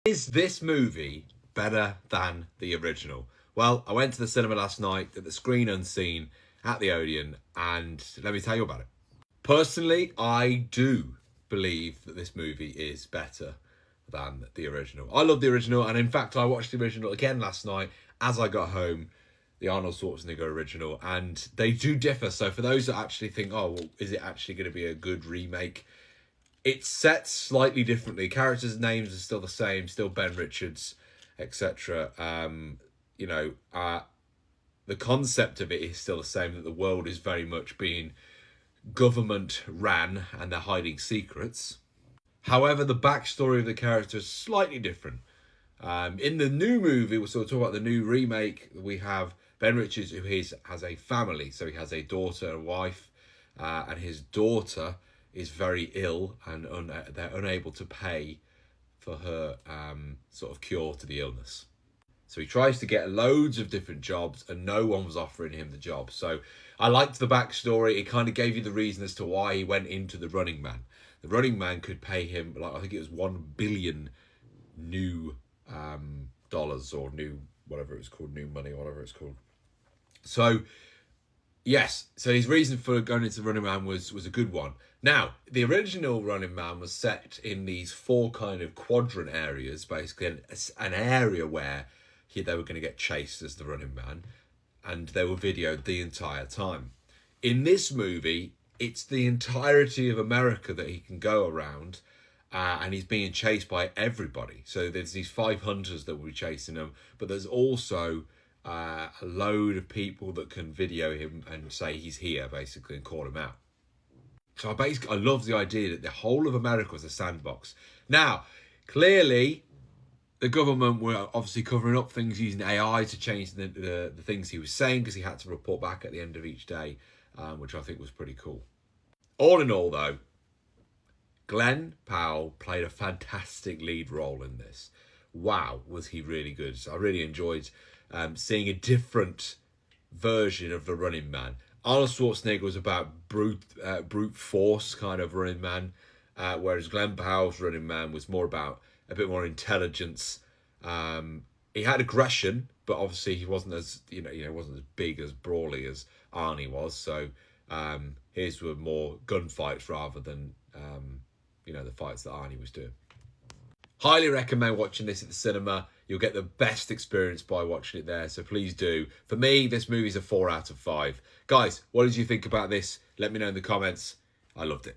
Is this movie better than the original? Well, I went to the cinema last night at the Screen Unseen at the Odeon, and let me tell you about it. Personally, I do believe that this movie is better than the original. I love the original, and in fact, I watched the original again last night as I got home, the Arnold Schwarzenegger original, and they do differ. So for those that actually think, oh, well, is it actually going to be a good remake? It's set slightly differently. Characters' names are still the same, still Ben Richards, etc. The concept of it is still the same, that the world is very much being government ran and they're hiding secrets. However, the backstory of the character is slightly different. In the new movie, we'll sort of talk about the new remake, we have Ben Richards, who has a family. So he has a daughter and wife, and his daughter is very ill, and they're unable to pay for her sort of cure to the illness. So he tries to get loads of different jobs, and no one was offering him the job. So I liked the backstory. It kind of gave you the reason as to why he went into the Running Man. The Running Man could pay him, like, I think it was 1 billion new dollars, or new, whatever it's called, new money, whatever it's called. So yes, so his reason for going into Running Man was a good one. Now, the original Running Man was set in these 4 kind of quadrant areas, basically an area where they were going to get chased as the Running Man, and they were videoed the entire time. In this movie, it's the entirety of America that he can go around, and he's being chased by everybody. So there's these 5 hunters that will be chasing him, but there's also a load of people that can video him and say he's here, basically, and call him out. So I love the idea that the whole of America was a sandbox. Now, clearly, the government were obviously covering up things using AI to change the things he was saying, because he had to report back at the end of each day, which I think was pretty cool. All in all, though, Glen Powell played a fantastic lead role in this. Wow, was he really good. So I really enjoyed seeing a different version of the Running Man. Arnold Schwarzenegger was about brute force kind of Running Man, whereas Glen Powell's Running Man was more about a bit more intelligence. He had aggression, but obviously he wasn't as wasn't as big, as brawly as Arnie was. So his were more gunfights rather than the fights that Arnie was doing. Highly recommend watching this at the cinema. You'll get the best experience by watching it there, so please do. For me, this movie's a 4 out of 5. Guys, what did you think about this? Let me know in the comments. I loved it.